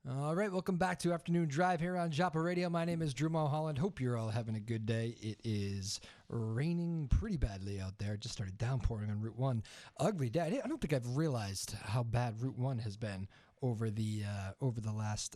All right, welcome back to Afternoon Drive here on Joppa Radio. My name is Drew Moholland. Hope you're all having a good day. It is raining pretty badly out there. It just started downpouring on Route 1. Ugly day. I don't think I've realized how bad Route 1 has been over the last,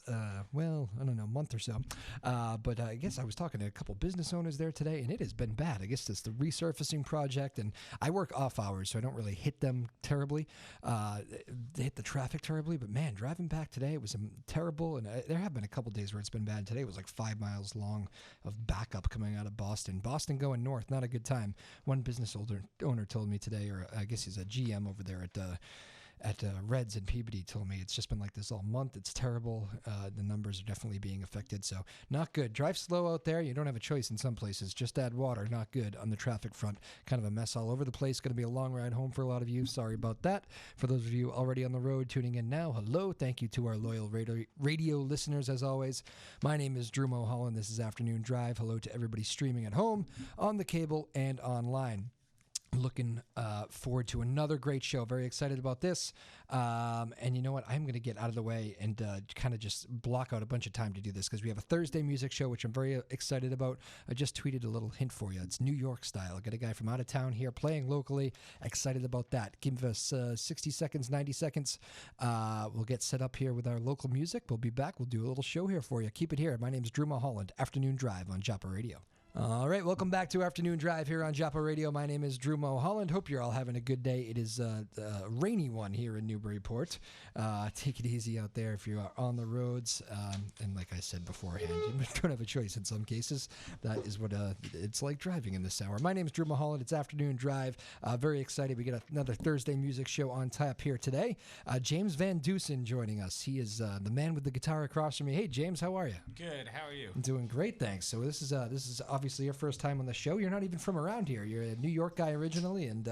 month or so. But I guess I was talking to a couple business owners there today, and it has been bad. I guess it's the resurfacing project, and I work off hours, so I don't really hit them terribly. They hit the traffic terribly, but man, driving back today, it was terrible, and there have been a couple days where it's been bad. Today was like 5 miles long of backup coming out of Boston. Boston going north, not a good time. One business owner told me today, or I guess he's a GM over there at Reds and Peabody, told me it's just been like this all month. It's terrible. The numbers are definitely being affected, so not good. Drive slow out there. You don't have a choice in some places. Just add water. Not good on the traffic front. Kind of a mess all over the place. Going to be a long ride home for a lot of you. Sorry about that. For those of you already on the road tuning in now, hello. Thank you to our loyal radio listeners, as always. My name is Drew Moholland. This is Afternoon Drive. Hello to everybody streaming at home, on the cable, and online. Looking forward to another great show. Very excited about this. And you know what? I'm going to get out of the way and kind of just block out a bunch of time to do this because we have a Thursday music show, which I'm very excited about. I just tweeted a little hint for you. It's New York style. I got a guy from out of town here playing locally. Excited about that. Give us 60 seconds, 90 seconds. We'll get set up here with our local music. We'll be back. We'll do a little show here for you. Keep it here. My name is Drew Moholland. Afternoon Drive on Joppa Radio. All right, welcome back to Afternoon Drive here on Joppa Radio. My name is Drew Moholland. Hope you're all having a good day. It is a rainy one here in Newburyport. Take it easy out there if you are on the roads. And like I said beforehand, you don't have a choice in some cases. That is what it's like driving in this hour. My name is Drew Moholland. It's Afternoon Drive. Very excited. We got another Thursday music show on tap here today. James VanDeuson joining us. He is the man with the guitar across from me. Hey, James, how are you? Good. How are you? I'm doing great, thanks. So this is obviously your first time on the show. You're not even from around here. You're a New York guy originally, and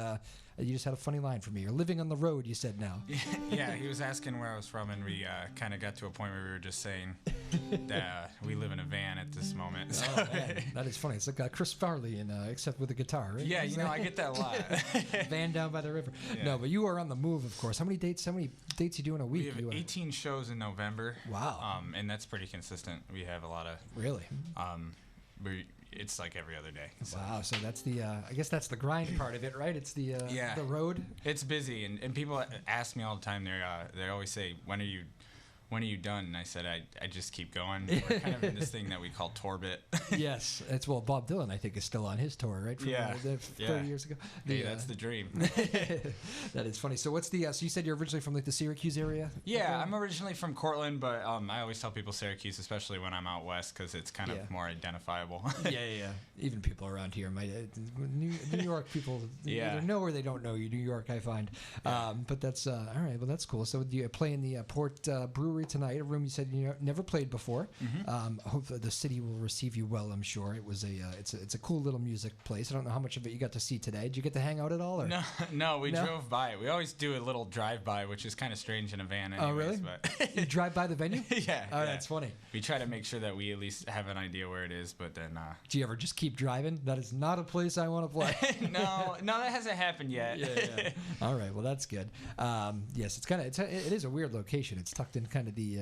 you just had a funny line for me. You're living on the road, you said now. Yeah, he was asking where I was from, and we kind of got to a point where we were just saying that we live in a van at this moment. So. Oh, man. That is funny. It's like Chris Farley, except with a guitar, right? Yeah, I get that a lot. Van down by the river. Yeah. No, but you are on the move, of course. How many dates you do in a week? We have 18 shows in November. Wow. And that's pretty consistent. We have a lot of... Really? It's like every other day. So. Wow, so that's the, I guess that's the grind part of it, right? It's the road. It's busy, and people ask me all the time. They always say, when are you done? And I said, I just keep going. We're kind of in this thing that we call Torbit. Yes, it's Bob Dylan, I think, is still on his tour, right? From, 30 years ago. That's the dream. That is funny. So what's so you said you're originally from like the Syracuse area? Yeah, I'm originally from Cortland, but I always tell people Syracuse, especially when I'm out west, because it's kind of more identifiable. Yeah. Even people around here might, New York people either know or they don't know you. New York, I find. Yeah. But that's, all right, well, that's cool. So you play in the Port Brewery tonight, a room you said you never played before. Mm-hmm. I hope the city will receive you well, I'm sure. It was it's a cool little music place. I don't know how much of it you got to see today. Did you get to hang out at all? Or? No, we drove by it. We always do a little drive-by, which is kind of strange in a van anyways. Oh, really? But you drive by the venue? Yeah. Oh, that's funny. We try to make sure that we at least have an idea where it is, but then... Do you ever just keep driving? That is not a place I want to play. No, that hasn't happened yet. Yeah. All right, well, that's good. Yes, it is a weird location. It's tucked in kind of the...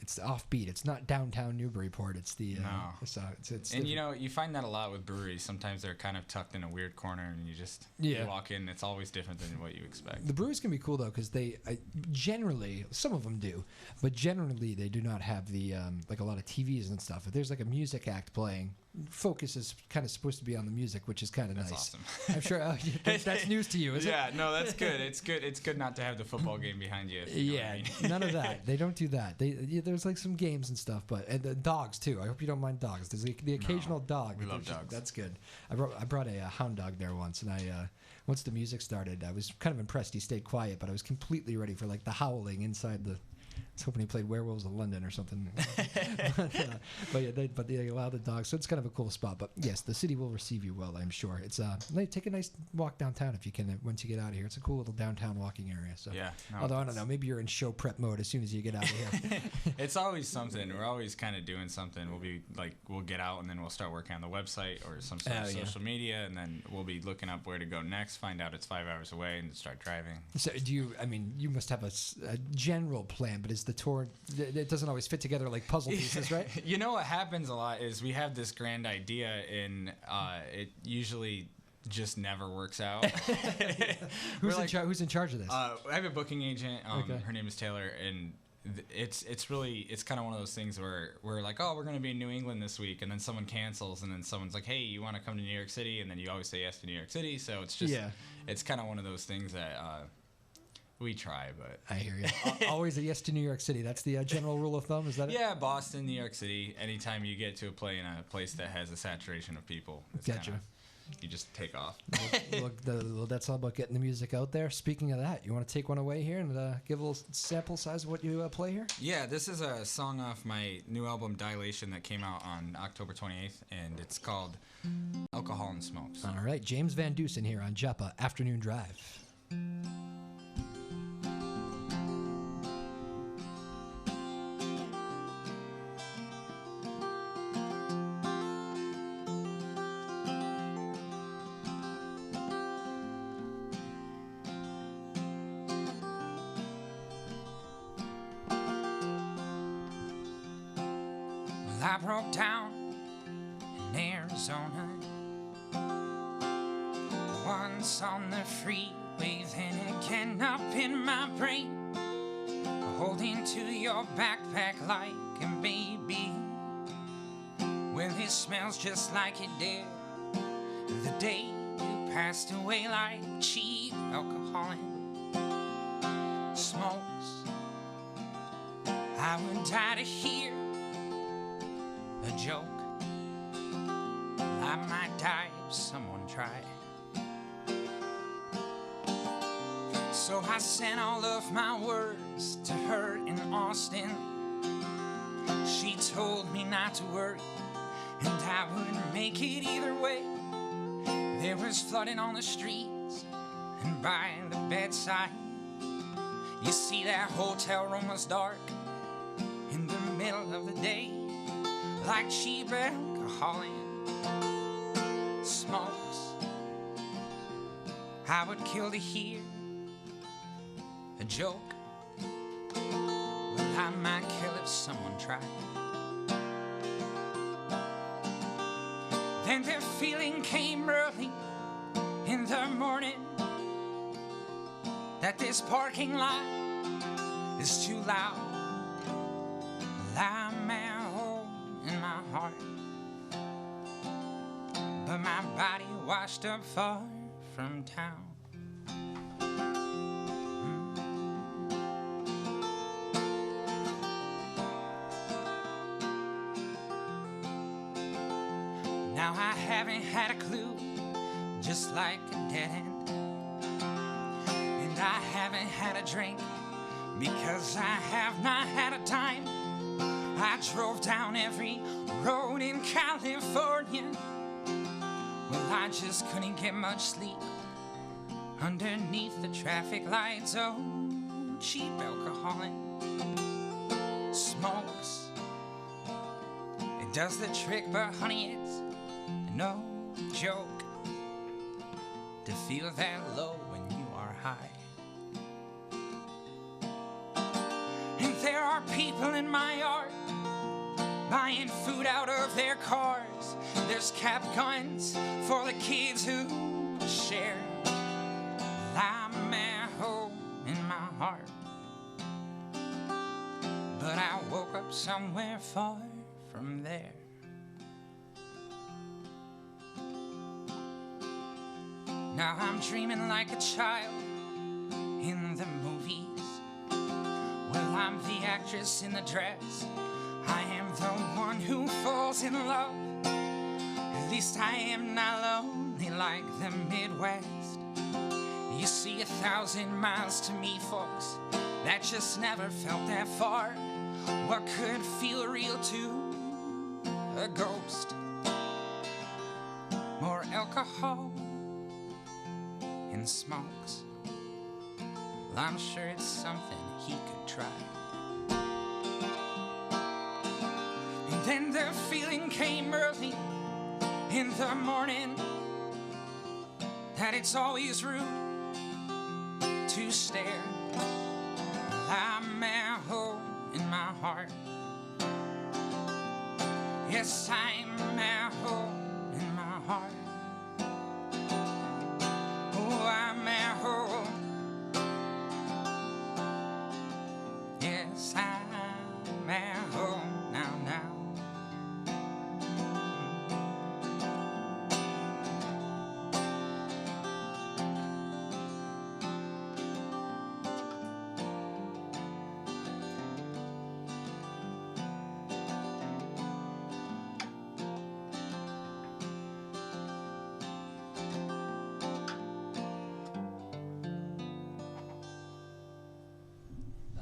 it's offbeat. It's not downtown Newburyport. It's the it's and you find that a lot with breweries. Sometimes they're kind of tucked in a weird corner, and you just walk in. It's always different than what you expect. The breweries can be cool though, because they generally, some of them do, but generally they do not have the like a lot of TVs and stuff. If there's like a music act playing, focus is kind of supposed to be on the music, which is kind of nice. That's awesome. I'm sure that's news to you, isn't it? Yeah, no, that's good. It's good. It's good not to have the football game behind you. None of that. They don't do that. There's like some games and stuff, and the dogs too. I hope you don't mind dogs. There's the occasional dog. We love dogs. That's good. I brought a hound dog there once, and once the music started, I was kind of impressed. He stayed quiet, but I was completely ready for like the howling inside the. I was hoping he played Werewolves of London or something. but they allow the dogs, so it's kind of a cool spot. But yes, the city will receive you well, I'm sure. It's take a nice walk downtown if you can once you get out of here. It's a cool little downtown walking area. So although I don't know, maybe you're in show prep mode as soon as you get out of here. It's always something. We're always kind of doing something. We'll get out and then we'll start working on the website or some sort of social media, and then we'll be looking up where to go next. Find out it's 5 hours away and start driving. So you must have a general plan, but is the tour, it doesn't always fit together like puzzle pieces, right? You know what happens a lot is we have this grand idea, and it usually just never works out. Who's in charge of this? I have a booking agent. Okay. Her name is Taylor, and it's kind of one of those things where we're like, oh, we're going to be in New England this week, and then someone cancels, and then someone's like, hey, you want to come to New York City, and then you always say yes to New York City. So it's just it's kind of one of those things that we try, but I hear you. Always a yes to New York City. That's the general rule of thumb. Is that it? Yeah, Boston, New York City. Anytime you get to play in a place that has a saturation of people, it's gotcha. You just take off. That's all about getting the music out there. Speaking of that, you want to take one away here and give a little sample size of what you play here? Yeah, this is a song off my new album, Dilation, that came out on October 28th, and it's called Alcohol and Smokes. All right, James VanDeuson here on Joppa Afternoon Drive. I broke down in Arizona once on the freeway, then again up in my brain, holding to your backpack like a baby. Well, it smells just like it did the day you passed away, like cheap alcohol and smokes. I would die to hear a joke. I might die if someone tried. So I sent all of my words to her in Austin. She told me not to worry, and I would make it either way. There was flooding on the streets and by the bedside. You see, that hotel room was dark in the middle of the day, like cheap alcohol and smokes. I would kill to hear a joke. Well, I might kill if someone tried. Then the feeling came early in the morning that this parking lot is too loud. I'm at home in my heart, but my body washed up far from town. Now I haven't had a clue, just like a dead end, and I haven't had a drink because I have not had a dime. I drove down every road in California. Well, I just couldn't get much sleep underneath the traffic lights. Oh, cheap alcohol and smokes. It does the trick, but honey, it's no joke to feel that low when you are high. And there are people in my yard buying food out of their cars. There's cap guns for the kids who share. I'm at home in my heart, but I woke up somewhere far from there. Now I'm dreaming like a child in the movies. Well, I'm the actress in the dress. I am the one who falls in love. At least I am not lonely like the Midwest. You see, 1,000 miles to me, folks, that just never felt that far. What could feel real to a ghost? More alcohol and smokes. Well, I'm sure it's something he could try. And then the feeling came early in the morning that it's always rude to stare. I'm at home heart. Yes, I'm at home in my heart. Oh, I'm at home. Yes, I'm at home now.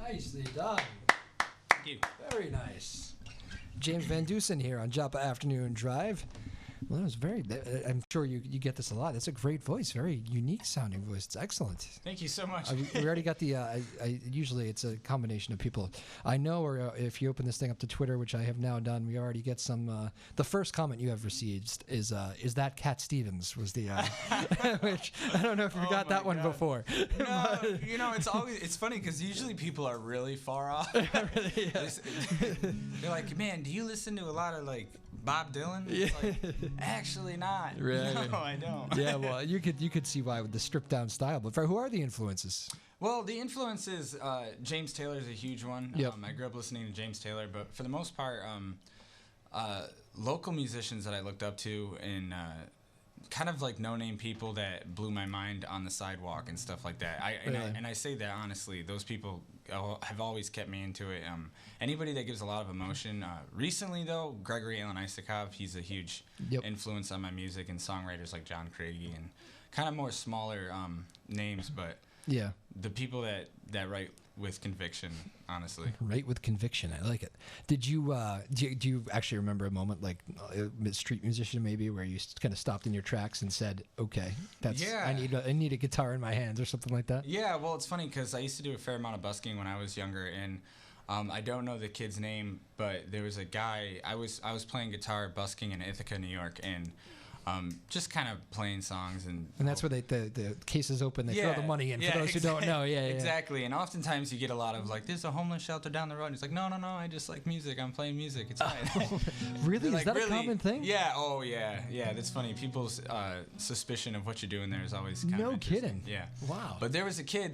Nicely done. Thank you. Very nice. James VanDeuson here on Joppa Afternoon Drive. Well, that was very. I'm sure you get this a lot. That's a great voice, very unique sounding voice. It's excellent. Thank you so much. We already got the. Usually it's a combination of people I know, or if you open this thing up to Twitter, which I have now done, we already get some. The first comment you have received is that Cat Stevens was the. Which I don't know if you got that one before. No, you know, it's funny because usually people are really far off. Really, yeah. They're like, man, do you listen to a lot of like Bob Dylan? It's like, actually not. Really? No, I don't. Yeah, well, you could see why with the stripped down style. But who are the influences? Well, the influences, James Taylor is a huge one. Yep. I grew up listening to James Taylor, but for the most part, local musicians that I looked up to and kind of like no-name people that blew my mind on the sidewalk and stuff like that. I say that honestly. Those people have always kept me into it. Anybody that gives a lot of emotion. Recently, though, Gregory Alan Isakov, he's a huge influence on my music, and songwriters like John Craigie and kind of more smaller names, but yeah, the people that write with conviction, honestly. Write with conviction. I like it. Did you do you actually remember a moment like a street musician maybe where you kind of stopped in your tracks and said, "Okay, I need a guitar in my hands" or something like that? Yeah, well, it's funny because I used to do a fair amount of busking when I was younger, and I don't know the kid's name, but there was a guy. I was playing guitar busking in Ithaca, New York, and just kind of playing songs and that's where the cases open. They throw the money in. For those who don't know, exactly. And oftentimes you get a lot of like, "There's a homeless shelter down the road." And it's like, no, I just like music. I'm playing music. It's fine. Really? Is that a common thing? Yeah. Oh, yeah. Yeah. That's funny. People's suspicion of what you're doing there is always kind of interesting. Kidding. Yeah. Wow. But there was a kid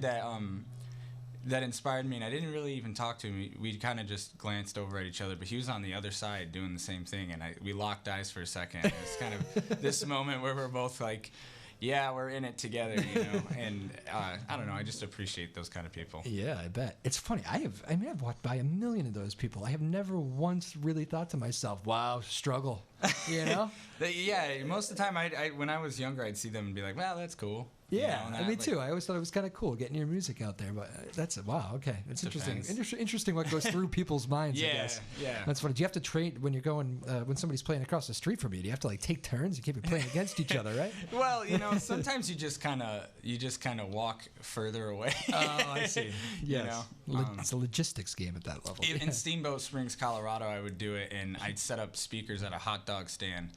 that inspired me, and I didn't really even talk to him. We kind of just glanced over at each other, but he was on the other side doing the same thing, and we locked eyes for a second. It's kind of this moment where we're both like, yeah, we're in it together, you know. And I don't know, I just appreciate those kind of people. Yeah, I bet. It's funny. I've walked by a million of those people. I have never once really thought to myself, wow, struggle, you know? Yeah, most of the time, when I was younger, I'd see them and be like, well, that's cool. Yeah, you know, me too. I always thought it was kind of cool getting your music out there, but that's wow. Okay, that's interesting. Interesting what goes through people's minds. I guess. Yeah. That's funny. Do you have to trade when you're going when somebody's playing across the street from you? Do you have to like take turns? You can't be playing against each other, right? Well, you know, sometimes you just kind of walk further away. Oh, I see. Yes. You know? It's a logistics game at that level. In Steamboat Springs, Colorado, I would do it, and I'd set up speakers at a hot dog stand.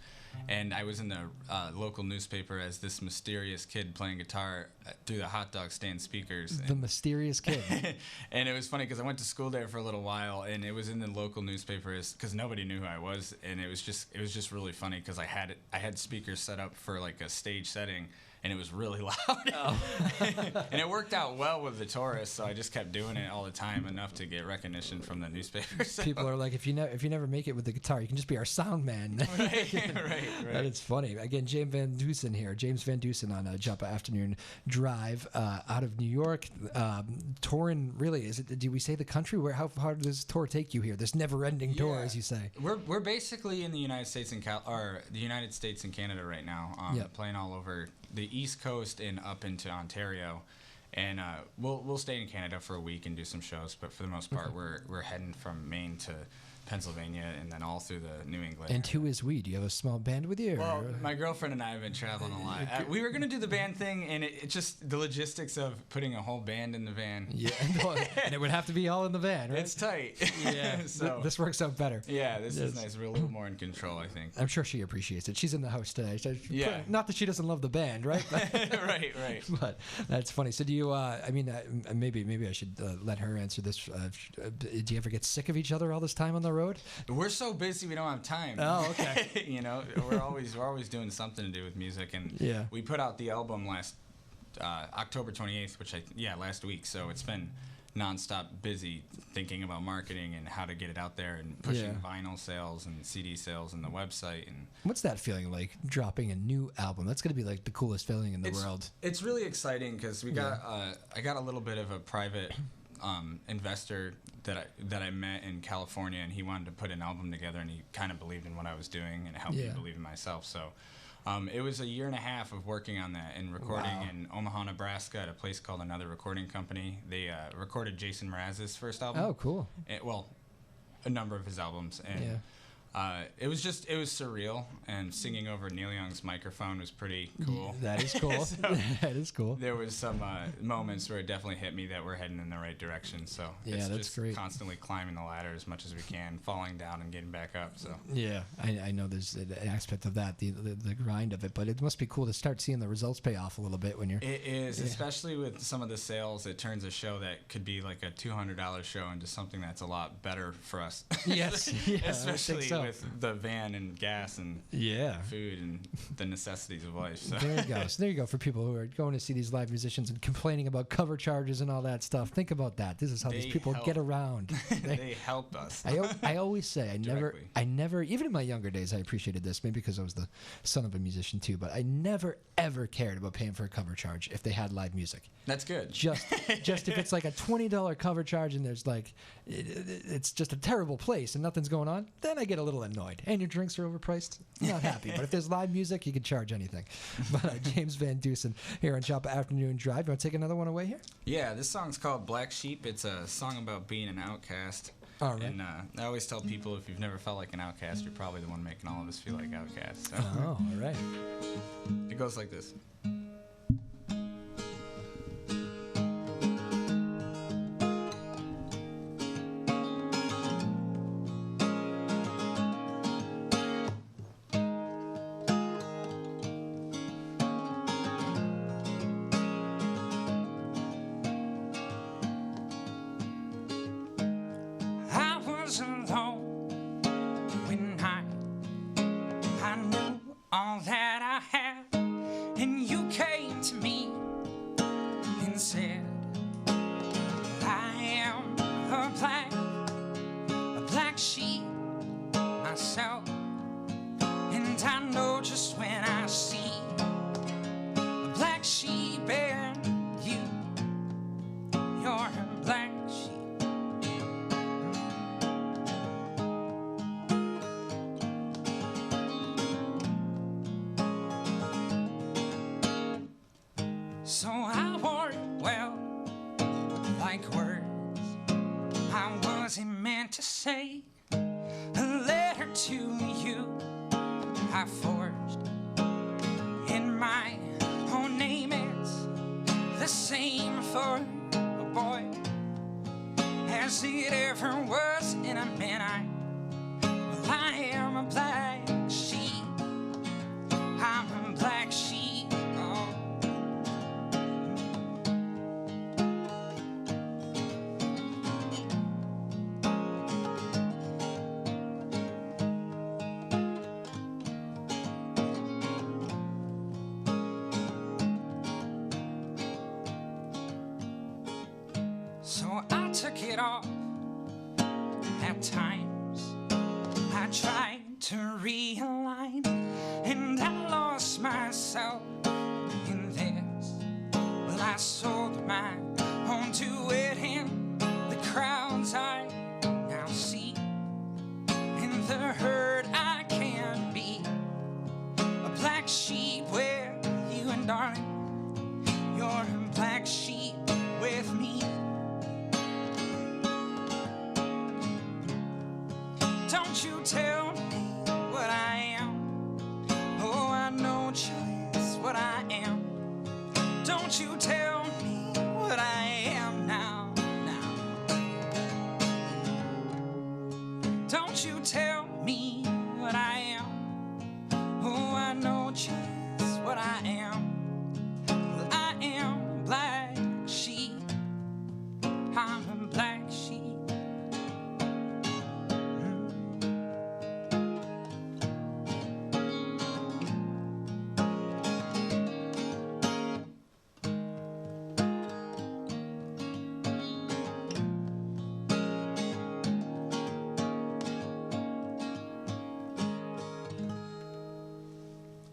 And I was in the local newspaper as this mysterious kid playing guitar through the hot dog stand speakers. The mysterious kid. And it was funny because I went to school there for a little while, and it was in the local newspaper because nobody knew who I was, and it was just really funny because I had speakers set up for like a stage setting. And it was really loud. Oh. And it worked out well with the tourists, so I just kept doing it all the time, enough to get recognition from the newspaper. So. People are like, if you never make it with the guitar, you can just be our sound man. Right. That is funny. Again, James VanDeuson here. James VanDeuson on Joppa Afternoon Drive out of New York. Touring, really, do we say the country? How far does this tour take you here? This never-ending tour, as you say. We're basically in the United States and Canada right now, playing all over the East Coast and up into Ontario, and we'll stay in Canada for a week and do some shows. But for the most part, we're heading from Maine Pennsylvania, and then all through the New England. And who is we? Do you have a small band with you? Well, my girlfriend and I have been traveling a lot. We were going to do the band thing, and it just, the logistics of putting a whole band in the van. Yeah, and it would have to be all in the van, right? It's tight. Yeah, so this works out better. Yeah, this is nice. We're a little more in control, I think. I'm sure she appreciates it. She's in the house today. So yeah. Not that she doesn't love the band, right? Right. But that's funny. So do you, maybe I should let her answer this. Do you ever get sick of each other all this time on the road? We're so busy we don't have time. Oh, okay. We're always doing something to do with music, and we put out the album last October 28th, last week. So it's been nonstop busy thinking about marketing and how to get it out there and pushing vinyl sales and CD sales and the website. And what's that feeling like, dropping a new album? That's going to be like the coolest feeling in the world. It's really exciting because we got I got a little bit of a private investor that I met in California, and he wanted to put an album together, and he kind of believed in what I was doing and helped me believe in myself. So it was a year and a half of working on that and recording in Omaha, Nebraska at a place called Another Recording Company. They recorded Jason Mraz's first album. Oh, cool. A number of his albums. And it was surreal, and singing over Neil Young's microphone was pretty cool. That is cool. That is cool. There was some moments where it definitely hit me that we're heading in the right direction. So it's that's just great. Constantly climbing the ladder as much as we can, falling down and getting back up. So yeah, I know there's an aspect of that, the grind of it, but it must be cool to start seeing the results pay off a little bit when you're. It is, especially with some of the sales. It turns a show that could be like a $200 show into something that's a lot better for us. Yes, especially with the van and gas and food and the necessities of life. So. There you go. So there you go for people who are going to see these live musicians and complaining about cover charges and all that stuff. Think about that. This is how these people get around. They help us. I always say I never, even in my younger days, I appreciated this, maybe because I was the son of a musician too, but I never ever cared about paying for a cover charge if they had live music. That's good. Just if it's like a $20 cover charge and there's like it's just a terrible place and nothing's going on, then I get a little annoyed. And your drinks are overpriced, not happy. But if there's live music, you can charge anything. But James VanDeuson here on Shop Afternoon Drive. You want to take another one away here? Yeah, this song's called Black Sheep. It's a song about being an outcast. All right. And I always tell people, if you've never felt like an outcast, you're probably the one making all of us feel like outcasts. So. Oh, all right. It goes like this. All that I had, and you came to me and said, I am a black sheep myself, and I know just when I see a black sheep and you're a black sheep. So I wore it well, like words I wasn't meant to say. A letter to you I forged in my own name. It's the same for a boy as it ever was in a man. I am a black sheep. I'm a black sheep. So I took it off. At times I tried to realign, and I lost myself in this. Well, I sold my home to it, and the crowds I now see, in the herd I can be a black sheep with you, and darling, you're a black sheep with me. Don't you tell me what I am now. Don't you tell me what I am. Oh, I know just what I am. Well, I am black sheep. I'm a black sheep.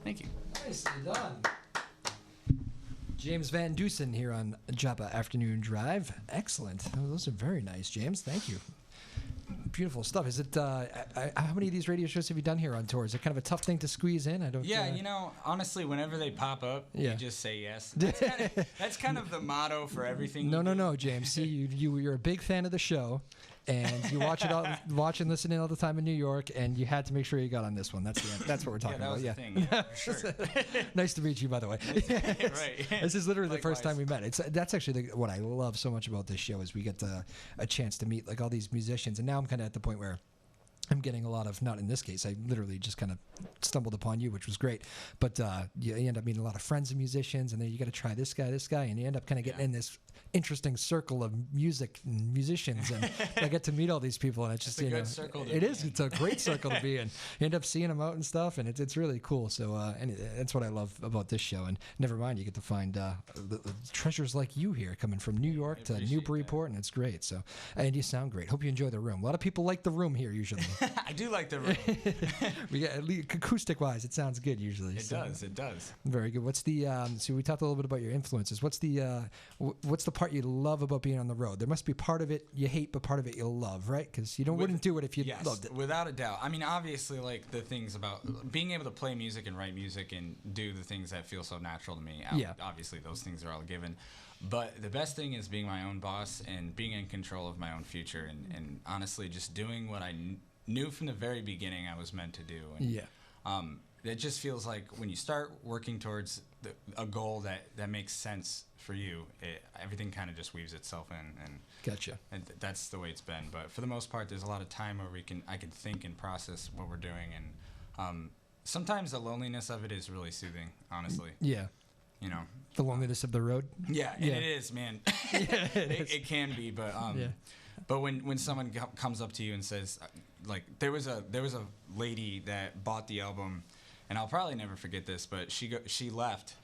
Thank you. Nicely done. James VanDeuson here on Joppa Afternoon Drive. Excellent. Those are very nice, James. Thank you. Beautiful stuff. Is it? How many of these radio shows have you done here on tour? Is it kind of a tough thing to squeeze in? I don't. Yeah, you know, honestly, whenever they pop up, you just say yes. That's kind of the motto for everything. No, James. See, you're a big fan of the show, and you watch and listen in all the time in New York, and you had to make sure you got on this one. That's what we're talking about. The thing. Yeah, for sure. Nice to meet you, by the way. Right. This is literally the first time we met. That's actually what I love so much about this show is we get a chance to meet like all these musicians, and now I'm kind of at the point where I'm getting a lot of, not in this case, I literally just kind of stumbled upon you, which was great. But you end up meeting a lot of friends and musicians, and then you got to try this guy, and you end up kind of getting in this interesting circle of music and musicians, and I get to meet all these people, and it's just, it's a good circle to it be is. in. It's a great circle to be in. You end up seeing them out and stuff, and it's really cool. So and that's what I love about this show. And never mind, you get to find the treasures like you here coming from New York to Newburyport, and it's great. So, and you sound great. Hope you enjoy the room. A lot of people like the room here usually. I do like the room. We got acoustic-wise, it sounds good usually. It does. Very good. What's the so we talked a little bit about your influences. What's the part you love about being on the road? There must be part of it you hate, but part of it you love, right? Because you wouldn't do it if you loved it. Without a doubt. I mean, obviously, like the things about being able to play music and write music and do the things that feel so natural to me. Obviously, those things are all given. But the best thing is being my own boss and being in control of my own future, and honestly, just doing what I knew from the very beginning I was meant to do. And, it just feels like when you start working towards a goal that makes sense for you, everything kind of just weaves itself in. And Gotcha. And that's the way it's been. But for the most part, there's a lot of time where I can think and process what we're doing. And sometimes the loneliness of it is really soothing, honestly. Yeah. You know. The loneliness of the road? Yeah, and it is, man. It can be, but but when someone comes up to you and says, like, there was a lady that bought the album, and I'll probably never forget this, but she left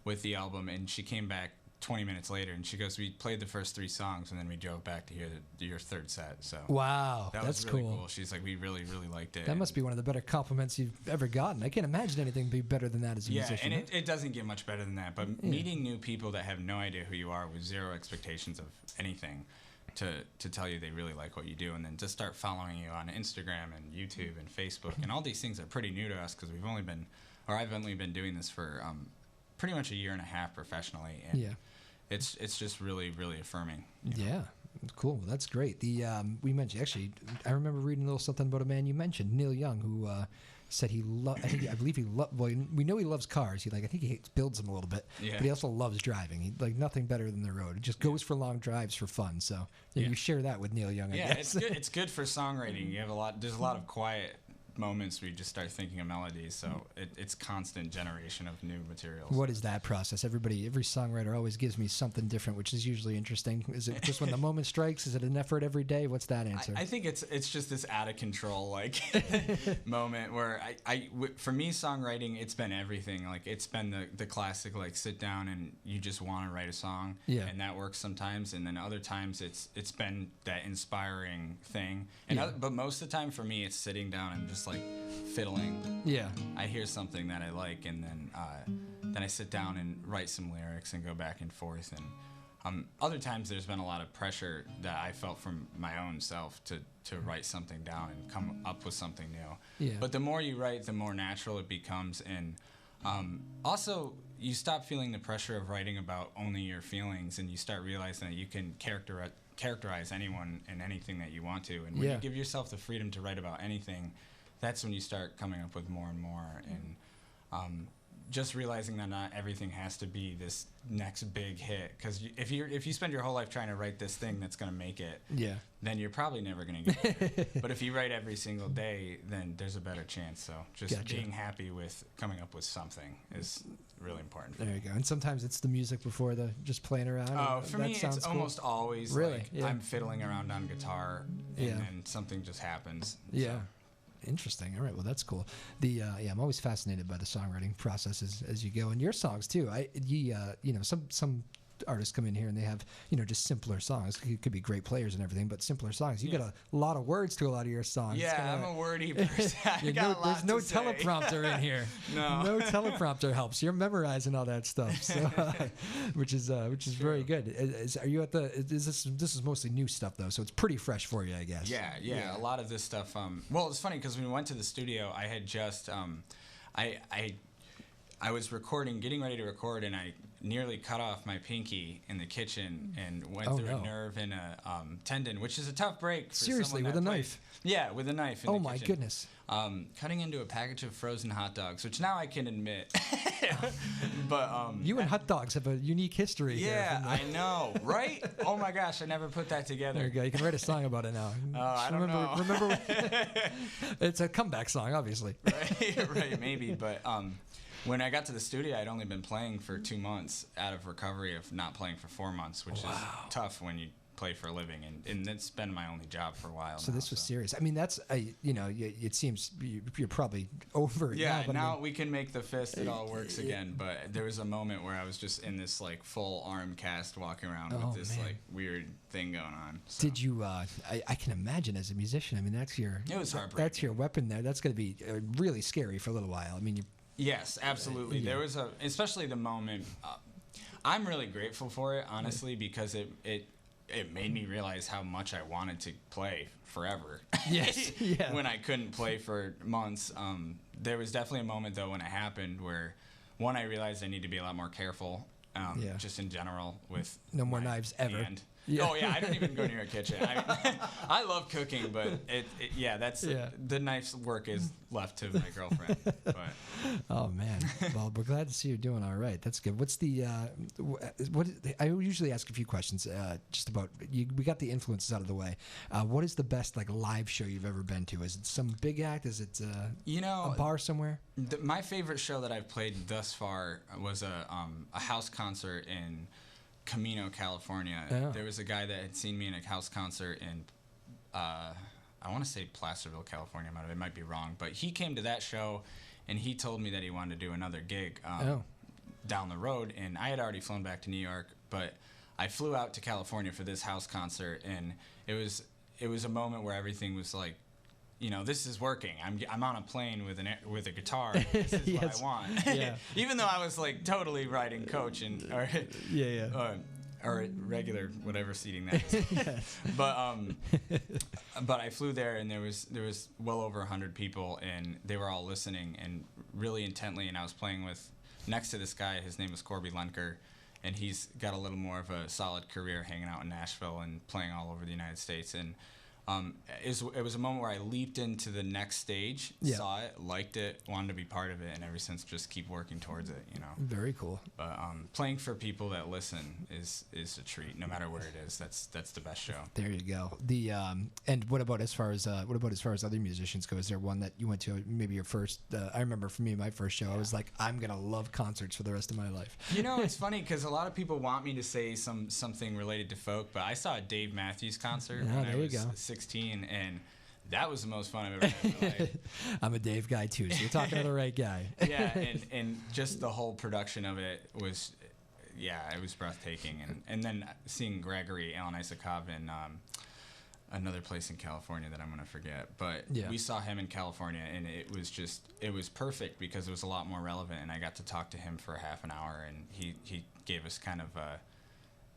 with the album, and she came back 20 minutes later, and she goes, we played the first 3 songs, and then we drove back to hear your third set. So wow, that's really cool. She's like, we really, really liked it. That must be one of the better compliments you've ever gotten. I can't imagine anything be better than that as a musician. Yeah, and it doesn't get much better than that. But meeting new people that have no idea who you are with zero expectations of anything to tell you they really like what you do, and then to start following you on Instagram and YouTube and Facebook, and all these things are pretty new to us because I've only been doing this for pretty much a year and a half professionally, and it's just really, really affirming. Yeah, cool. Well, that's great. We mentioned, actually, I remember reading a little something about a man you mentioned, Neil Young, who said I believe he loved. Well, we know he loves cars. I think he builds them a little bit, but he also loves driving. He like nothing better than the road. He just goes for long drives for fun. So you share that with Neil Young. I guess. It's good. It's good for songwriting. You have there's a lot of quiet moments where you just start thinking of melodies, so it's constant generation of new materials. What is that process? Every songwriter always gives me something different, which is usually interesting. Is it just when the moment strikes? Is it an effort every day? What's that answer? I think it's just this out of control like moment where for me, songwriting, it's been everything. Like it's been the classic, like sit down and you just want to write a song, and that works sometimes, and then other times it's been that inspiring thing, but most of the time for me it's sitting down and just like fiddling. I hear something that I like, and then I sit down and write some lyrics and go back and forth. And other times there's been a lot of pressure that I felt from my own self to write something down and come up with something new. But the more you write, the more natural it becomes, and also you stop feeling the pressure of writing about only your feelings, and you start realizing that you can characterize anyone and anything that you want to. And when you give yourself the freedom to write about anything, that's when you start coming up with more and more. And just realizing that not everything has to be this next big hit, because if you spend your whole life trying to write this thing that's going to make it, then you're probably never going to get it. But if you write every single day, then there's a better chance. So just being happy with coming up with something is really important. There you go. And sometimes it's the music before the just playing around. Oh, for me, it's almost always really I'm fiddling around on guitar, and then something just happens. Yeah. So. Interesting. All right. Well, that's cool. I'm always fascinated by the songwriting process as you go, and your songs too. Some artists come in here and they have just simpler songs. You could be great players and everything, but simpler songs. You got a lot of words to a lot of your songs. Yeah, I'm a wordy person. There's no teleprompter in here. No teleprompter helps. You're memorizing all that stuff, so, which is very good. Are you at the? This is mostly new stuff though, so it's pretty fresh for you, I guess. Yeah. A lot of this stuff. Well, it's funny because when we went to the studio, I had just I was getting ready to record, and I nearly cut off my pinky in the kitchen and went through a nerve and a tendon, which is a tough break. For Seriously, with a knife? Yeah, with a knife in the kitchen. Oh, my goodness. Cutting into a package of frozen hot dogs, which now I can admit. But you and hot dogs have a unique history. Yeah, I know, right? Oh my gosh, I never put that together. There you go. You can write a song about it now. I don't know. Remember, it's a comeback song, obviously. Right, maybe, but. When I got to the studio, I'd only been playing for 2 months out of recovery of not playing for 4 months, which is tough when you play for a living, and it's been my only job for a while. So this was serious. I mean, that's it seems you're probably over it now. Yeah, now we can make the fist. It all works again. But there was a moment where I was just in this like full arm cast, walking around with this like weird thing going on. So. Did you? I can imagine as a musician. I mean, that's your. It was heartbreaking. That's your weapon there. That's going to be really scary for a little while. I mean, you. Yes, absolutely. There was especially the moment. I'm really grateful for it, honestly, because it made me realize how much I wanted to play forever. Yes. Yeah. When I couldn't play for months, there was definitely a moment though when it happened where, one, I realized I need to be a lot more careful, just in general with no more knives ever. Hand. Yeah. Oh yeah, I don't even go near a kitchen. I love cooking, but the knife's work is left to my girlfriend. But. Oh man, well we're glad to see you're doing all right. That's good. What's the I usually ask a few questions just about we got the influences out of the way. What is the best like live show you've ever been to? Is it some big act? Is it a bar somewhere? My favorite show that I've played thus far was a house concert in Camino, California. Oh. There was a guy that had seen me in a house concert in, I want to say Placerville, California. It might be wrong, but he came to that show, and he told me that he wanted to do another gig down the road, and I had already flown back to New York, but I flew out to California for this house concert, and it was a moment where everything was like, this is working. I'm on a plane with a guitar. This is what I want. Yeah. Even though I was like totally riding coach or regular whatever seating that is. Yes. But I flew there and there was well over 100 people and they were all listening and really intently. And I was playing with next to this guy. His name is Corby Lenker, and he's got a little more of a solid career hanging out in Nashville and playing all over the United States. And it was a moment where I leaped into the next stage, saw it, liked it, wanted to be part of it, and ever since just keep working towards it, Very cool. But playing for people that listen is a treat, no matter where it is. That's the best show. There you go. And what about as far as other musicians go? Is there one that you went to, maybe your first? I remember for me, my first show, I was like, I'm gonna love concerts for the rest of my life. It's funny because a lot of people want me to say something related to folk, but I saw a Dave Matthews concert when I was 16, and that was the most fun I've ever had in my life. I'm a Dave guy too, so you're talking to the right guy. Yeah, and just the whole production of it was, it was breathtaking. And then seeing Gregory Alan Isakov in another place in California that I'm going to forget, but we saw him in California, and it was perfect because it was a lot more relevant, and I got to talk to him for half an hour, and he gave us kind of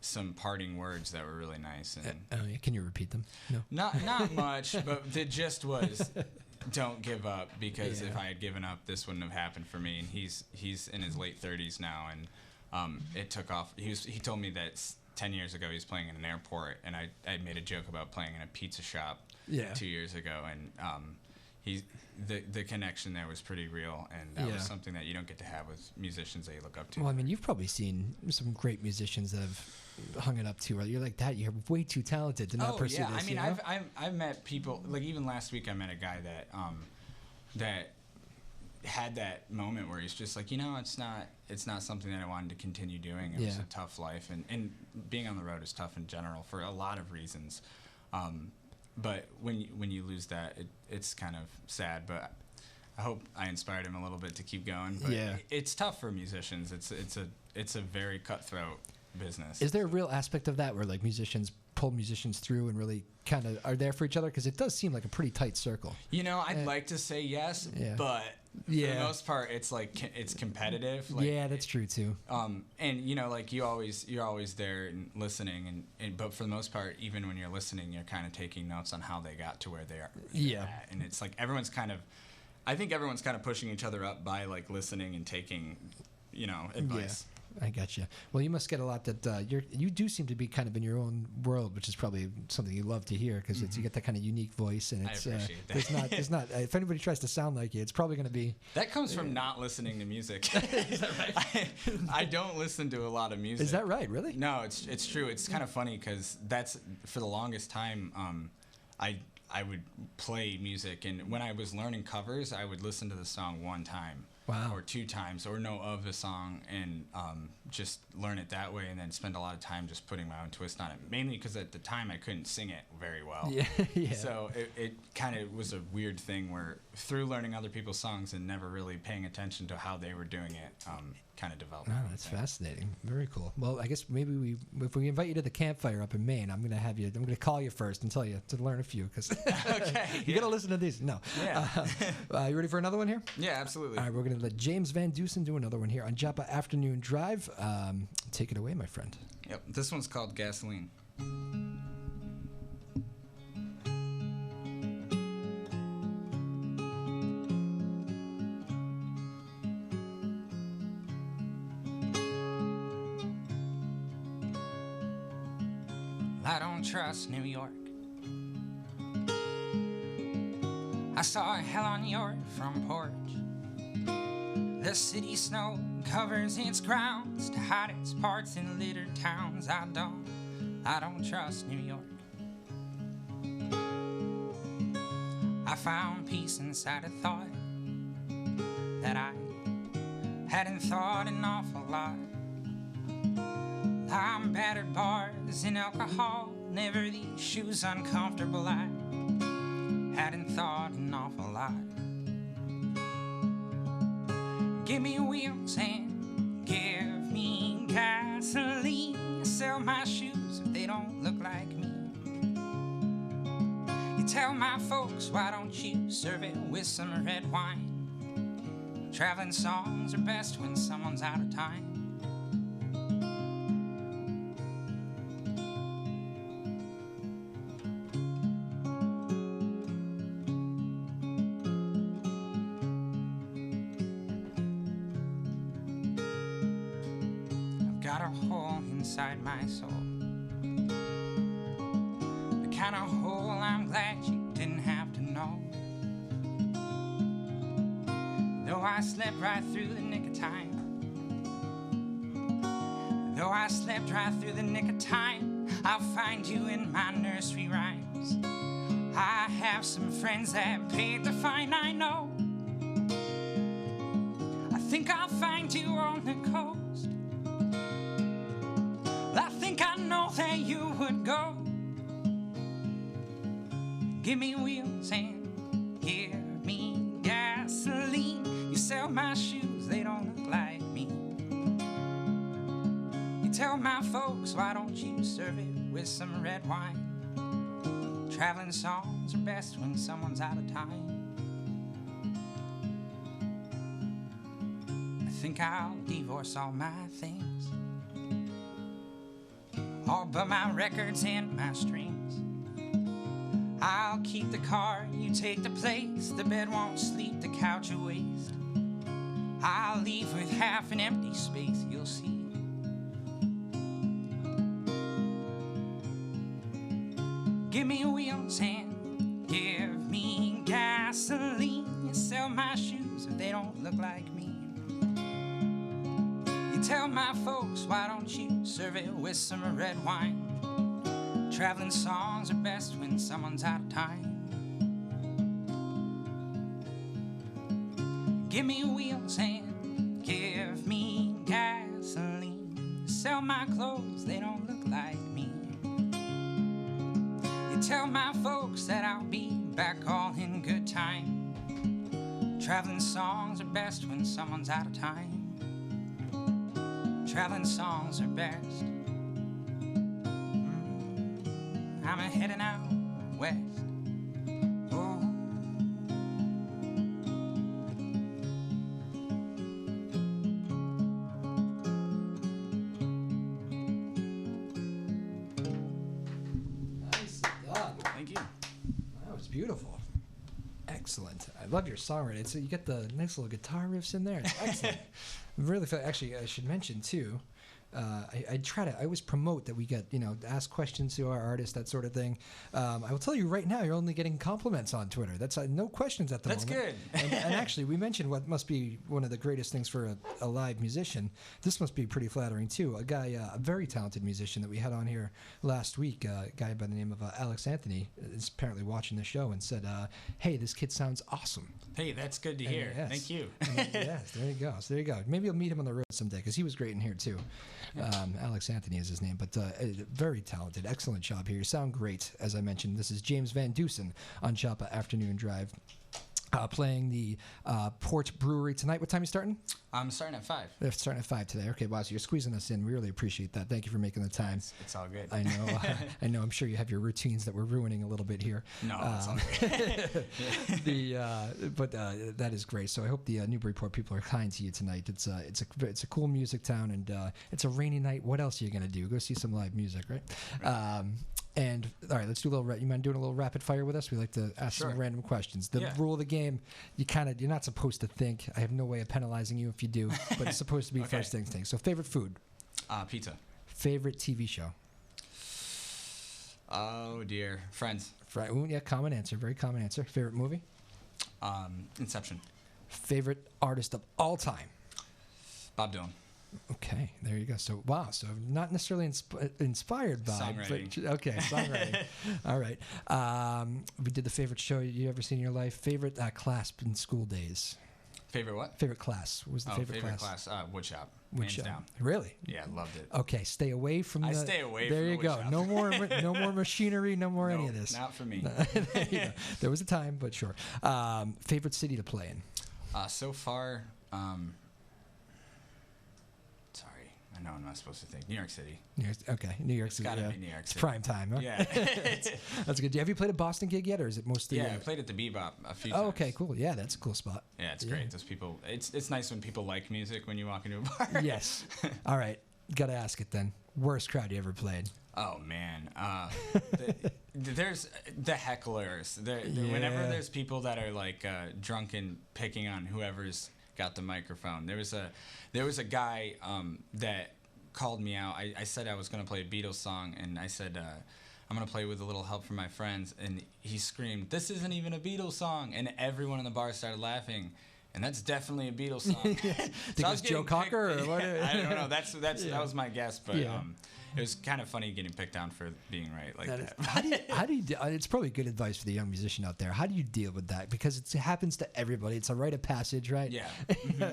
some parting words that were really nice. And can you repeat them? No. Not much, but the gist was, don't give up, because if I had given up, this wouldn't have happened for me. And he's in his late 30s now, and it took off. He told me that 10 years ago he was playing in an airport, and I made a joke about playing in a pizza shop 2 years ago, and the connection there was pretty real, and that was something that you don't get to have with musicians that you look up to. Well, I mean, you've probably seen some great musicians that have hung it up to where you're like, that you're way too talented to not pursue this. I mean, I've met people, like even last week I met a guy that that had that moment where he's just like, it's not something that I wanted to continue doing. It was a tough life, and being on the road is tough in general for a lot of reasons. But when you lose that, it's kind of sad. But I hope I inspired him a little bit to keep going. But it's tough for musicians. It's a very cutthroat business. Is there a real aspect of that where like musicians pull musicians through and really kind of are there for each other? Because it does seem like a pretty tight circle. I'd like to say yes, but for the most part, it's like it's competitive. Like, that's true too. And like you're always there and listening, and but for the most part, even when you're listening, you're kind of taking notes on how they got to where they are. At. And it's like I think everyone's kind of pushing each other up by like listening and taking, advice. I got you. Well, you must get a lot that you do seem to be kind of in your own world, which is probably something you love to hear because you get that kind of unique voice, and it's I appreciate that. There's not. If anybody tries to sound like you, it's probably going to be. That comes from not listening to music. Is that right? I don't listen to a lot of music. Is that right? Really? No, it's true. It's kind of funny because that's for the longest time. I would play music, and when I was learning covers, I would listen to the song one time. Wow. Or two times, or know of the song, and just learn it that way, and then spend a lot of time just putting my own twist on it. Mainly because at the time I couldn't sing it very well. Yeah. So it kind of was a weird thing where through learning other people's songs and never really paying attention to how they were doing it, kind of developed. Oh, that's fascinating. Very cool. Well, I guess maybe if we invite you to the campfire up in Maine, I'm gonna call you first and tell you to learn a few because you gotta listen to these. No. Yeah. You ready for another one here? Yeah, absolutely. All right, we're gonna let James VanDeuson do another one here on Joppa Afternoon Drive. Take it away, my friend. Yep. This one's called Gasoline. I don't trust New York. I saw hell on your front porch. The city snow covers its grounds to hide its parts in littered towns. I don't trust New York. I found peace inside a thought that I hadn't thought an awful lot. I'm battered bars and alcohol, never these shoes uncomfortable. I hadn't thought an awful lot. Give me wheels and give me gasoline. You sell my shoes if they don't look like me. You tell my folks, why don't you serve it with some red wine? Traveling songs are best when someone's out of time. Got a hole inside my soul, the kind of hole I'm glad you didn't have to know. Though I slept right through the nick of time, though I slept right through the nick of time, I'll find you in my nursery rhymes. I have some friends that paid to find, I know. I think I'll find you on the coast. I think I know that you would go. Give me wheels and give me gasoline. You sell my shoes, they don't look like me. You tell my folks, why don't you serve it with some red wine? Traveling songs are best when someone's out of time. I think I'll divorce all my things, all but my records and my streams. I'll keep the car, you take the place. The bed won't sleep, the couch a waste. I'll leave with half an empty space, you'll see. Give me wheels and give me gasoline. tell my folks, why don't you serve it with some red wine? Traveling songs are best when someone's out of time. Give me wheels and give me gasoline. Sell my clothes, they don't look like me. You tell my folks that I'll be back all in good time. Traveling songs are best when someone's out of time. Traveling songs are best. I'm heading out west. Oh. Nice done. Thank you. That was beautiful. Excellent. I love your songwriting. So you get the nice little guitar riffs in there. It's excellent. Really, actually, I should mention too. I always promote that we get, ask questions to our artists, that sort of thing. I will tell you right now, you're only getting compliments on Twitter. That's no questions at the moment. That's good. And actually, we mentioned what must be one of the greatest things for a live musician. This must be pretty flattering too. A guy, a very talented musician that we had on here last week, a guy by the name of Alex Anthony, is apparently watching the show and said, "Hey, this kid sounds awesome." Hey, that's good to hear. Yes. Thank you. Yes, there you go. So there you go. Maybe you'll meet him on the road someday because he was great in here too. Alex Anthony is his name, but very talented. Excellent job here. You sound great, as I mentioned. This is James VanDeuson on Joppa Afternoon Drive. Playing the Port Brewery tonight. What time are you starting? I'm starting at 5. They're starting at 5 today. Okay, wow, so you're squeezing us in. We really appreciate that. Thank you for making the time. It's all good. I know. I know. I'm sure you have your routines that we're ruining a little bit here. No, it's all good. But that is great. So I hope the Newburyport people are kind to you tonight. It's a cool music town, and it's a rainy night. What else are you gonna do? Go see some live music, right? And all right, let's do a little. You mind doing a little rapid fire with us? We like to ask some random questions. The rule of the game: you're not supposed to think. I have no way of penalizing you if you do, but it's supposed to be first thing. So, favorite food? Pizza. Favorite TV show? Oh dear, Friends. Ooh, yeah, common answer. Very common answer. Favorite movie? Inception. Favorite artist of all time? Bob Dylan. Okay, there you go. So, wow. So, not necessarily inspired by. Songwriting. But, okay, songwriting. All right. We did the favorite show you ever seen in your life. Favorite class in school days? Favorite what? Favorite class. What was the favorite class? Woodshop. Woodshop. Hands down. Really? Yeah, loved it. Okay, stay away from I stay away there from you the go. woodshop. No more machinery, no more any of this. Not for me. There you go. There was a time, but sure. Favorite city to play in? So far, sorry, I know I'm not supposed to think. New York City. New York City. Gotta be New York City. It's prime time, huh? Yeah. That's good. Have you played a Boston gig yet, or is it mostly? Yeah, I played at the Bebop a few times. Oh, okay, cool. Yeah, that's a cool spot. Yeah, it's great. Those people. It's nice when people like music when you walk into a bar. Yes. All right. Got to ask it then. Worst crowd you ever played? Oh man, there's the hecklers. Whenever there's people that are like drunk and picking on whoever's got the microphone. There was a guy that called me out. I said I was gonna play a Beatles song, and I said I'm gonna play with a little help from my friends, and he screamed, "This isn't even a Beatles song!" And everyone in the bar started laughing. And that's definitely a Beatles song. Think it was Joe Cocker or what? I don't know. That was my guess, but it was kind of funny getting picked on for being right like that. How do you? It's probably good advice for the young musician out there. How do you deal with that? Because it happens to everybody. It's a rite of passage, right? Yeah.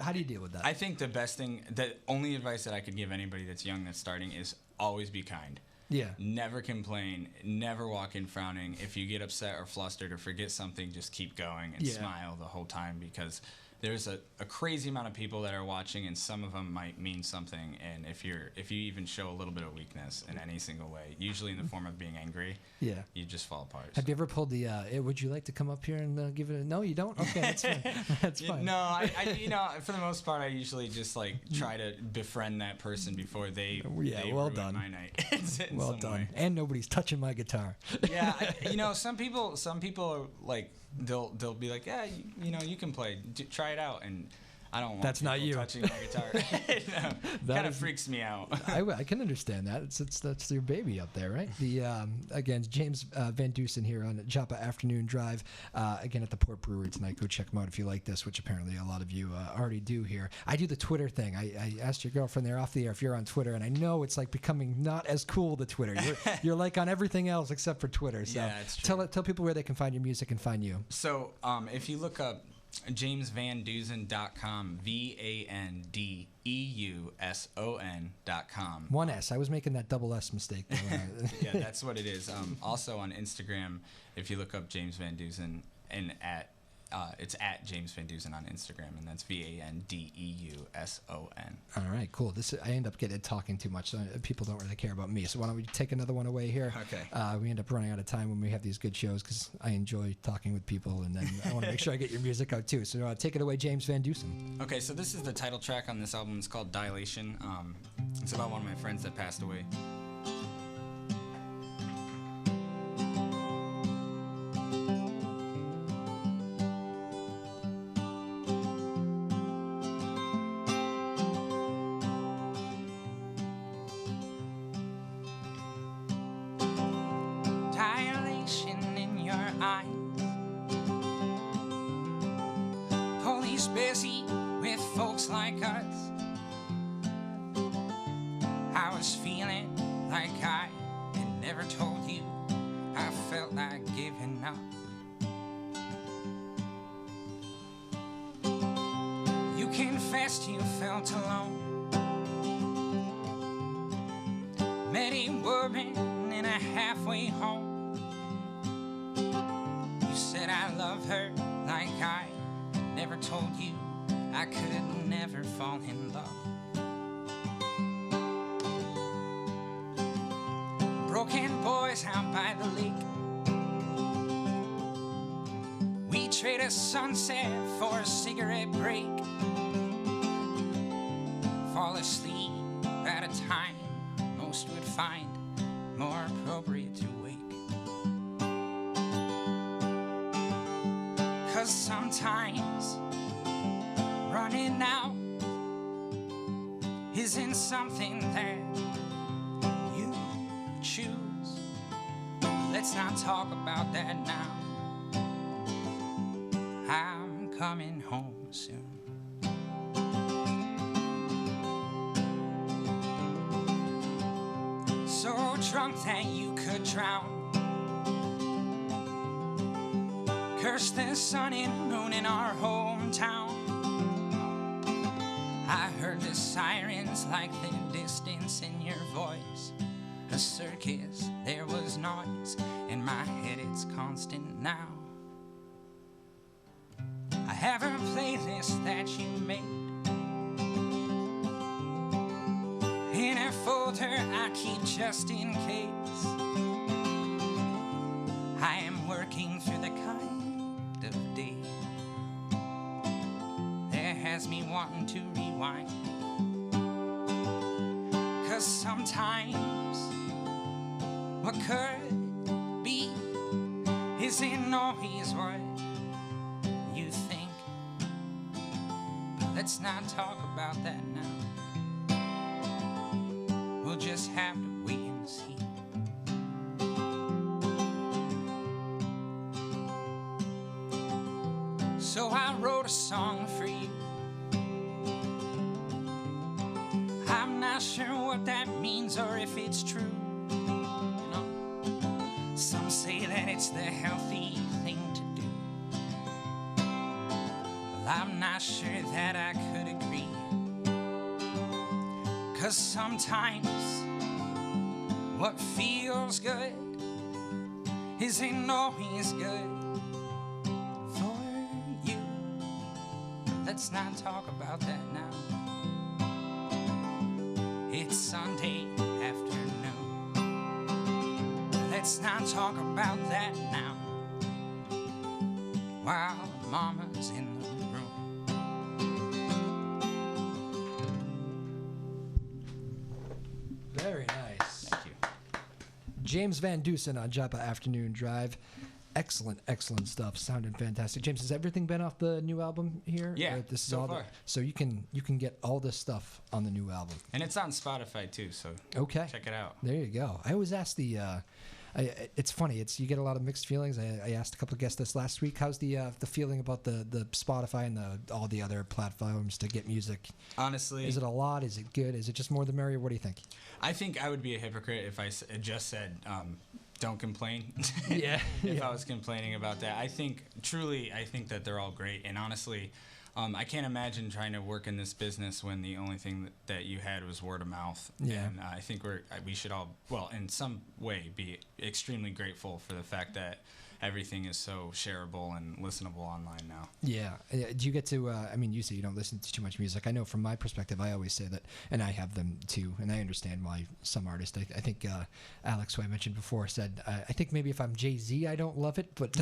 How do you deal with that? I think the best thing, the only advice that I could give anybody that's young that's starting is always be kind. Yeah. Never complain. Never walk in frowning. If you get upset or flustered or forget something, just keep going and smile the whole time, because there's a crazy amount of people that are watching, and some of them might mean something. And if you even show a little bit of weakness in any single way, usually in the form of being angry, you just fall apart. Have you ever pulled the? Would you like to come up here and give it? No, you don't. Okay, that's fine. That's fine. No, I for the most part, I usually just like try to befriend that person before they well ruin done. my night. Well done. Way. And nobody's touching my guitar. Yeah, some people are like they'll be like, yeah, you can play, try it out, and I don't want that's not you touching my guitar. kind of freaks me out. I can understand that. That's your baby up there, right? The again, James VanDeuson here on Joppa Afternoon Drive. Again at the Port Brewery tonight. Go check them out if you like this, which apparently a lot of you already do here. I do the Twitter thing. I asked your girlfriend there off the air if you're on Twitter, and I know it's like becoming not as cool to Twitter. You're like on everything else except for Twitter. So yeah, it's true. Tell people where they can find your music and find you. So if you look up JamesVanDeuson.com, VanDeuson.com. One S. I was making that double S mistake. Yeah, that's what it is. Also on Instagram, if you look up James VanDeuson and it's at James VanDeuson on Instagram, and that's VanDeuson. All right, cool. I end up talking too much, so people don't really care about me. So why don't we take another one away here? Okay. We end up running out of time when we have these good shows because I enjoy talking with people, and then I want to make sure I get your music out too. So take it away, James VanDeuson. Okay, so this is the title track on this album. It's called Dilation. It's about one of my friends that passed away. Busy with folks like us. I was feeling like I had never told you. I felt like giving up. You confessed you felt alone. Met a woman in a halfway home. You said I love her like I never told you. I could never fall in love. Broken boys out by the lake. We trade a sunset for a cigarette break. Fall asleep at a time most would find more appropriate to wake. 'Cause sometimes running out isn't something that you choose. Let's not talk about that now. I'm coming home soon. So drunk that you could drown. Curse the sun and moon in our hometown. I heard the sirens like the distance in your voice. A circus, there was noise. In my head it's constant now. I have a playlist that you made. In a folder I keep just in case. I am working through the kind of day that has me wanting to rewind. 'Cause sometimes what could be isn't always what you think. But let's not talk about that now. We'll just have to wait and see. So I wrote a song for you. I'm not sure what that means or if it's true. You know, some say that it's the healthy thing to do. Well, I'm not sure that I could agree. 'Cause sometimes what feels good isn't always good for you. Let's not talk about that now. It's Sunday afternoon. Let's not talk about that now. While Mama's in the room. Very nice. Thank you. James VanDeuson on Joppa Afternoon Drive. Excellent stuff. Sounded fantastic. James, has everything been off the new album here? Yeah, this is so all far. So you can get all this stuff on the new album. And it's on Spotify too, so check it out. There you go. I always ask the it's funny. You get a lot of mixed feelings. I asked a couple of guests this last week. How's the feeling about the Spotify and all the other platforms to get music? Honestly, is it a lot? Is it good? Is it just more the merrier? What do you think? I think I would be a hypocrite if I just said don't complain. Yeah. If I was complaining about that, I think that they're all great. And honestly, I can't imagine trying to work in this business when the only thing that you had was word of mouth. Yeah. And I think we should all, well, in some way, be extremely grateful for the fact that everything is so shareable and listenable online now. Yeah. Do you get to, you say you don't listen to too much music. I know from my perspective, I always say that, and I have them too, and I understand why some artists, I think Alex, who I mentioned before, said, I think maybe if I'm Jay-Z, I don't love it, but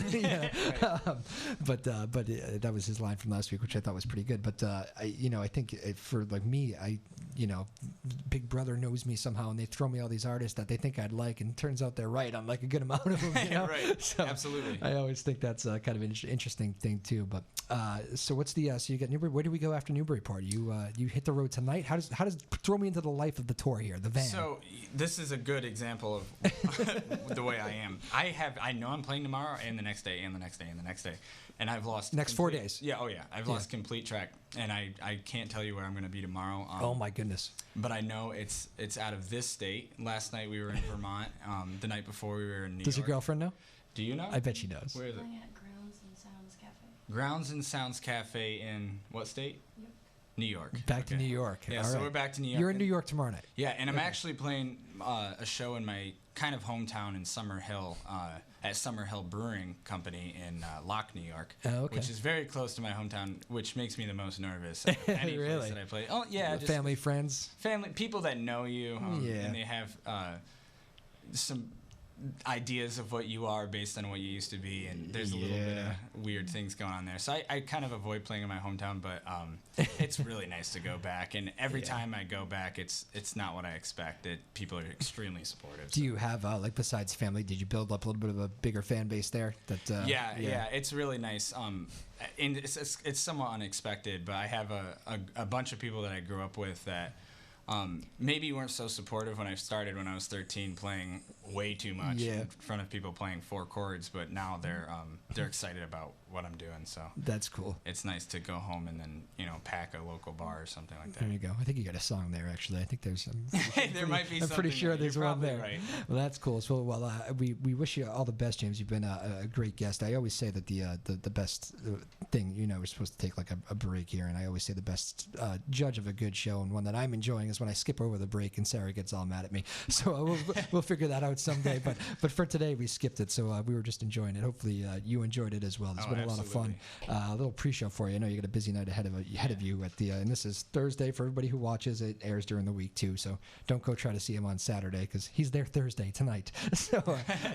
that was his line from last week, which I thought was pretty good. But, I think for like me, Big Brother knows me somehow, and they throw me all these artists that they think I'd like, and it turns out they're right on like a good amount of them. You know? Right. So, absolutely. I always think that's kind of an interesting thing too. But so what's the so you get Newbury? Where do we go after Newburyport? You hit the road tonight. How does throw me into the life of the tour here? The van. So this is a good example of the way I am. I know I'm playing tomorrow and the next day and the next day and the next day, and I've lost next 4 days. Yeah. Oh yeah. I've lost complete track, and I can't tell you where I'm going to be tomorrow. Oh my goodness. But I know it's out of this state. Last night we were in Vermont. The night before we were in New York. Does your girlfriend know? Do you know? I bet she knows. Where is it? Playing at Grounds and Sounds Cafe. Grounds and Sounds Cafe in what state? Yep. New York. Back to New York. Yeah, All so right. we're back to New York. You're in New York tomorrow night. Yeah, and I'm actually playing a show in my kind of hometown in Summer Hill, at Summer Hill Brewing Company in Locke, New York, which is very close to my hometown, which makes me the most nervous. Any Really? place that I play. Oh yeah, just family, friends, people that know you, and they have some ideas of what you are based on what you used to be, and there's a little bit of weird things going on there. So I kind of avoid playing in my hometown, but it's really nice to go back. And every time I go back, it's not what I expected. People are extremely supportive. Do you have like besides family? Did you build up a little bit of a bigger fan base there? Yeah, it's really nice. And it's somewhat unexpected, but I have a bunch of people that I grew up with that. Maybe weren't so supportive when I started when I was 13, playing way too much in front of people playing 4 chords, but now they're excited about what I'm doing. So that's cool. It's nice to go home and then pack a local bar or something like that. There you go. I think you got a song there actually. I think there's there might be. I'm pretty sure there. there's You're one there. Right. Well, that's cool. So we wish you all the best, James. You've been a great guest. I always say that the best thing we're supposed to take like a break here, and I always say the best judge of a good show and one that I'm enjoying is when I skip over the break and Sarah gets all mad at me. So we'll figure that out someday. But for today we skipped it, so we were just enjoying it. Hopefully you enjoyed it as well. It's been a lot of fun. A little pre-show for you. I know you got a busy night ahead of you at the and this is Thursday for everybody who watches. It airs during the week too, so don't go try to see him on Saturday because he's there Thursday tonight. So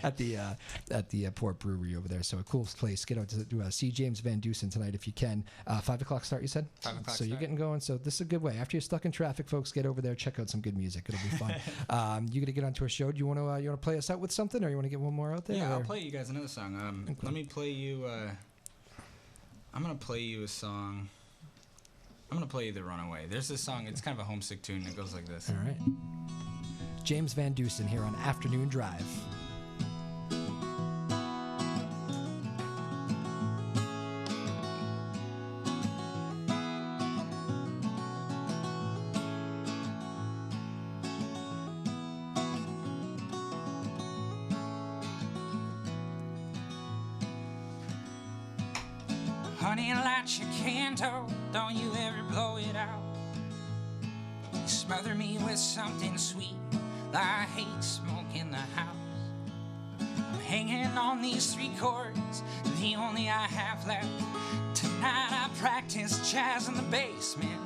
at the Port Brewery over there. So a cool place. Get out to see James VanDeuson tonight if you can. 5 o'clock start, you said? 5 o'clock. So you're getting going. So this is a good way. After you're stuck in traffic, folks, get over there, check out some good music. It'll be fun. You got to get onto a show. Do you want to play us out with something, or you want to get one more out there? Yeah, I'll play you guys another song. Okay. Let me play you. I'm gonna play you a song. I'm gonna play you "The Runaway." There's this song. It's kind of a homesick tune. It goes like this. All right. James VanDeuson here on Afternoon Drive. Honey, light your candle, don't you ever blow it out. You smother me with something sweet, I hate smoke in the house. I'm hanging on these 3 chords, the only I have left. Tonight I practice jazz in the basement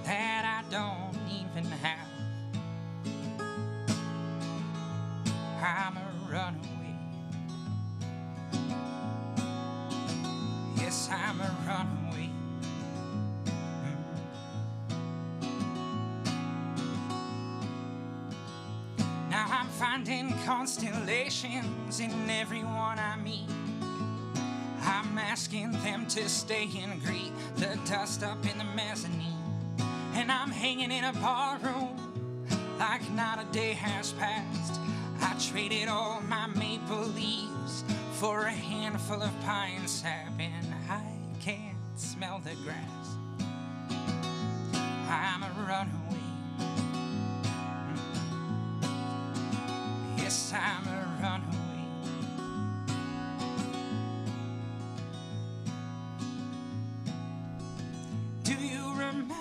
that I don't even have. I'm a runaway. Yes, I'm a runaway. Now I'm fine. finding constellations in everyone I meet. I'm asking them to stay and greet the dust up in the mezzanine. And I'm hanging in a bar room like not a day has passed. I traded all my maple leaves for a handful of pine sap, and I can't smell the grass. I'm a runaway. Yes, I'm a runaway. Do you remember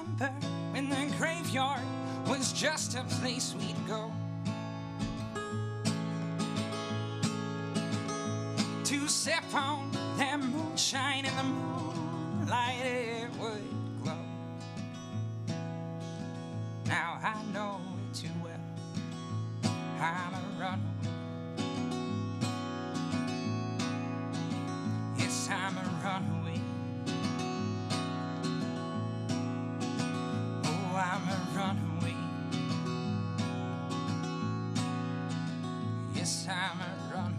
when the graveyard was just a place we'd go to sip on that moonshine in the moonlight? It would glow. Now I know it too well. I'm a runaway. Yes, I'm a runaway. Oh, I'm a runaway. Yes, I'm a runaway.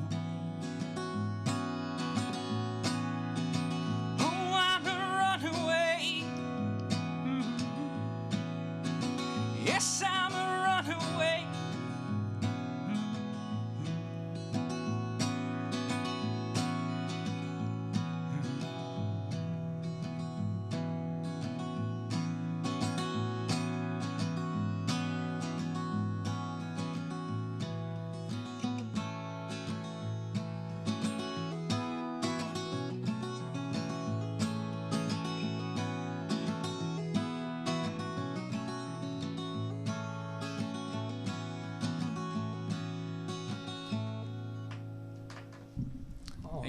Oh, I'm a runaway. Yes, I'm a runaway.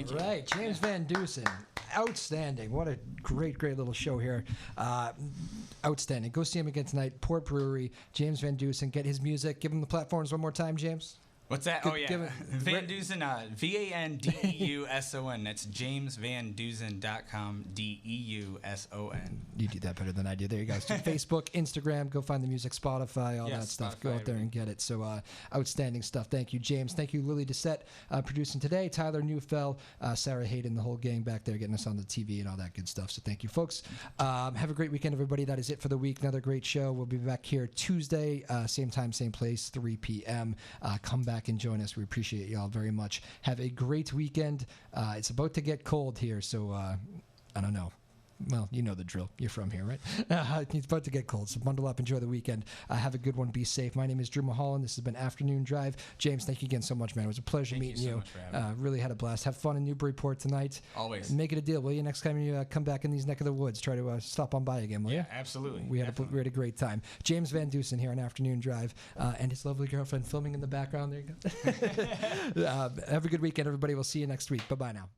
All right, James VanDeuson, outstanding. What a great little show here. Outstanding. Go see him again tonight, Port Brewery. James VanDeuson, get his music. Give him the platforms one more time, James. What's that? Oh, yeah. VanDeuson, VanDeuson. That's JamesVanDeuson.com, DEUSON. You do that better than I do. There you go. So Facebook, Instagram, go find the music, Spotify, all that stuff. Spotify, Go out there and get it. So outstanding stuff. Thank you, James. Thank you, Lily Doucette, producing today. Tyler Neufeld, Sarah Hayden, the whole gang back there getting us on the TV and all that good stuff. So thank you, folks. Have a great weekend, everybody. That is it for the week. Another great show. We'll be back here Tuesday, same time, same place, 3 p.m. Come back and join us. We appreciate y'all very much. Have a great weekend. It's about to get cold here, so I don't know. Well, you know the drill. You're from here, right? It's about to get cold, so bundle up. Enjoy the weekend. Have a good one. Be safe. My name is Drew Moholland. This has been Afternoon Drive. James, thank you again so much, man. It was a pleasure meeting you. Thank you so much for having me. Really had a blast. Have fun in Newburyport tonight. Always. Make it a deal, will you? Next time you come back in these neck of the woods, try to stop on by again, will you? Yeah, absolutely. We had a great time. James VanDeuson here on Afternoon Drive, and his lovely girlfriend filming in the background. There you go. Have a good weekend, everybody. We'll see you next week. Bye-bye now.